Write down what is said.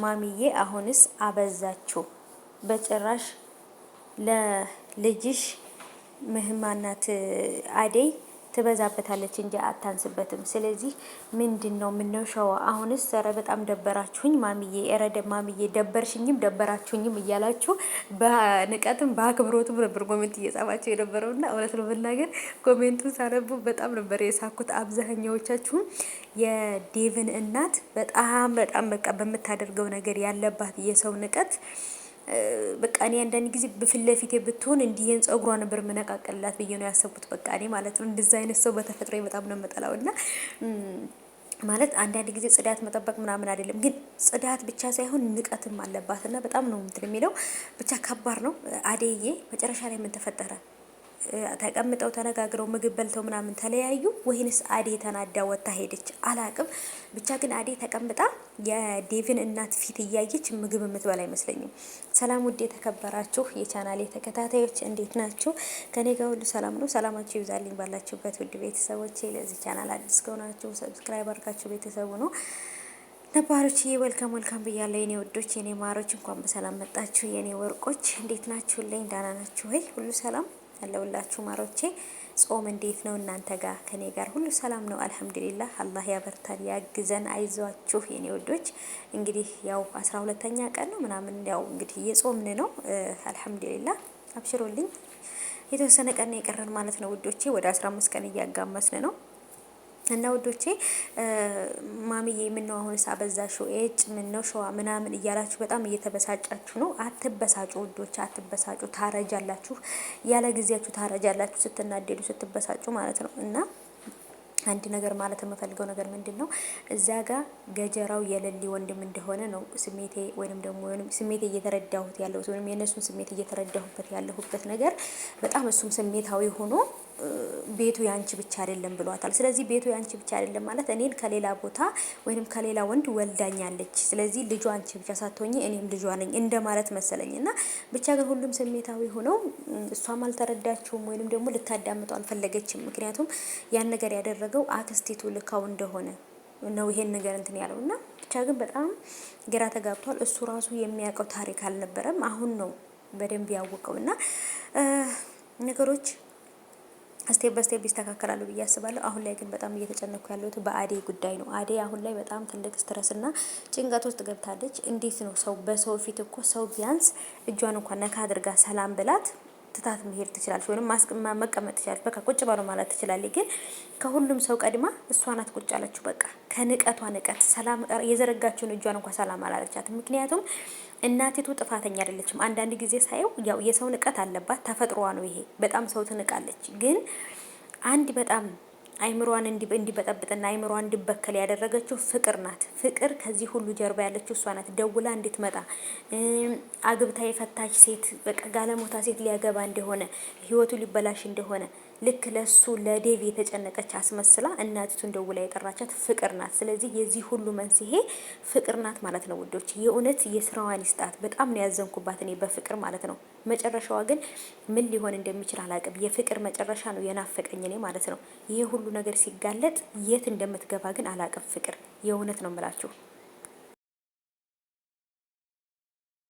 ማሚዬ አሁንስ አበዛችሁ በጭራሽ ለልጅሽ ምህማናት አደይ ትበዛበታለች እንጂ አታንስበትም። ስለዚህ ምንድነው ምነሻው? አሁንስ ኧረ በጣም ደበራችሁኝ ማሚዬ፣ ኧረ ማሚዬ ደበርሽኝም ደበራችሁኝም እያላችሁ በንቀትም በአክብሮትም ነበር ኮሜንት እየጻፋችሁ የነበረውና እውነት ነው መናገር ኮሜንቱን ሳነቡ በጣም ነበር የሳኩት። አብዛኛዎቻችሁም የዴቭን እናት በጣም በቃ በምታደርገው ነገር ያለባት የሰው ንቀት በቃ እኔ አንዳንድ ጊዜ በፊት ለፊቴ ብትሆን እንዲህን ጸጉሯ ነበር መነቃቀላት ብዬ ነው ያሰብኩት። በቃ እኔ ማለት ነው እንደዛ አይነት ሰው በተፈጥሮ በጣም ነው የምጠላውና ማለት አንዳንድ ጊዜ ጽዳት መጠበቅ ምናምን አይደለም፣ ግን ጽዳት ብቻ ሳይሆን ንቀትም አለባትና በጣም ነው እንትን የሚለው። ብቻ ከባድ ነው። አደይዬ መጨረሻ ላይ ምን ተፈጠረ? ተቀምጠው ተነጋግረው ምግብ በልተው ምናምን ተለያዩ ወይንስ አዴ ተናዳ ወጣ ሄደች? አላቅም። ብቻ ግን አዴ ተቀምጣ የዴቭን እናት ፊት እያየች ምግብ የምትበላ አይመስለኝም። ሰላም ውድ የተከበራችሁ የቻናሌ ተከታታዮች እንዴት ናችሁ? ከኔ ጋር ሁሉ ሰላም ነው። ሰላማችሁ ይብዛልኝ ባላችሁበት ውድ ቤተሰቦቼ። ለዚህ ቻናል አዲስ ከሆናችሁ ሰብስክራይብ አድርጋችሁ ቤተሰቡ ነው ነባሮች ወልካም ብያለሁ። የኔ ወዶች የኔ ማሮች እንኳን በሰላም መጣችሁ። የኔ ወርቆች እንዴት ናችሁልኝ? ዳና ናችሁ ወይ? ሁሉ ሰላም አለውላችሁ ማሮቼ። ጾም እንዴት ነው እናንተ ጋር? ከኔ ጋር ሁሉ ሰላም ነው አልሐምዱሊላህ። አላህ ያበርታን ያግዘን። አይዟችሁ የኔ ወዶች። እንግዲህ ያው 12ኛ ቀን ነው ምናምን ያው እንግዲህ እየጾምን ነው አልሐምዱሊላህ። አብሽሮልኝ የተወሰነ ቀን የቀረን ማለት ነው ውዶቼ። ወደ 15 ቀን እያጋመስን ነው እና ውዶቼ ማሚዬ ምን ነው አሁንስ አበዛሽው? ምን ነው ሸዋ ምናምን እያላችሁ በጣም እየተበሳጫችሁ ነው። አትበሳጩ ውዶች፣ አትበሳጩ። ታረጃላችሁ፣ ያለ ጊዜያችሁ ታረጃላችሁ፣ ስትናደዱ ስትበሳጩ ማለት ነው። እና አንድ ነገር ማለት የምፈልገው ነገር ምንድነው እዛ ጋር ገጀራው የሌሊ ወንድም እንደሆነ ነው ስሜቴ፣ ወይንም ደግሞ ስሜቴ እየተረዳሁት ያለሁት ወይንም የነሱን ስሜት እየተረዳሁበት ያለሁበት ነገር በጣም እሱም ስሜታዊ ሆኖ ቤቱ ያንቺ ብቻ አይደለም ብሏታል። ስለዚህ ቤቱ ያንቺ ብቻ አይደለም ማለት እኔን ከሌላ ቦታ ወይንም ከሌላ ወንድ ወልዳኛለች፣ ስለዚህ ልጇ አንቺ ብቻ ሳትሆኚ እኔም ልጇ ነኝ እንደማለት መሰለኝና ብቻ ግን ሁሉም ስሜታዊ ሆነው እሷም አልተረዳችውም ወይንም ደግሞ ልታዳምጠው አልፈለገችም። ምክንያቱም ያን ነገር ያደረገው አክስቲቱ ልካው እንደሆነ ነው ይሄን ነገር እንትን ያለውና ብቻ ግን በጣም ግራ ተጋብቷል። እሱ ራሱ የሚያውቀው ታሪክ አልነበረም። አሁን ነው በደንብ ያወቀውና ነገሮች ስቴፕ በስቴፕ ይስተካከላሉ ብዬ አስባለሁ። አሁን ላይ ግን በጣም እየተጨነኩ ያለሁት በአዴ ጉዳይ ነው። አዴ አሁን ላይ በጣም ትልቅ ስትረስ እና ጭንቀት ውስጥ ገብታለች። እንዴት ነው ሰው በሰው ፊት እኮ ሰው ቢያንስ እጇን እንኳን ነካ አድርጋ ሰላም ብላት ትታት መሄድ ትችላለች፣ ወይንም መቀመጥ ትችላለች። በቃ ቁጭ ባለው ማለት ትችላለች። ግን ከሁሉም ሰው ቀድማ እሷ ናት ቁጭ አለችው። በቃ ከንቀቷ ንቀት ሰላም የዘረጋችውን እጇን እንኳን ሰላም አላለቻት። ምክንያቱም እናቲቱ ጥፋተኛ አይደለችም። አንዳንድ ጊዜ ሳየው ያው የሰው ንቀት አለባት፣ ተፈጥሮዋ ነው ይሄ። በጣም ሰው ትንቃለች። ግን አንድ በጣም አይምሯን እንዲበጠብጥና አይምሯን እንዲበከል ያደረገችው ፍቅር ናት። ፍቅር ከዚህ ሁሉ ጀርባ ያለችው እሷ ናት። ደውላ እንድትመጣ አግብታ የፈታች ሴት በቃ ጋለሞታ ሴት ሊያገባ እንደሆነ ህይወቱ ሊበላሽ እንደሆነ ልክ ለሱ ለዴቭ የተጨነቀች አስመስላ እናቲቱን ደውላ የጠራቻት ፍቅር ናት። ስለዚህ የዚህ ሁሉ መንስኤ ፍቅር ናት ማለት ነው ውዶች። የእውነት የስራዋን ይስጣት። በጣም ነው ያዘንኩባት እኔ በፍቅር ማለት ነው። መጨረሻዋ ግን ምን ሊሆን እንደሚችል አላቅም። የፍቅር መጨረሻ ነው የናፈቀኝ እኔ ማለት ነው። ይሄ ሁሉ ነገር ሲጋለጥ የት እንደምትገባ ግን አላቅም ፍቅር። የእውነት ነው የምላችሁ።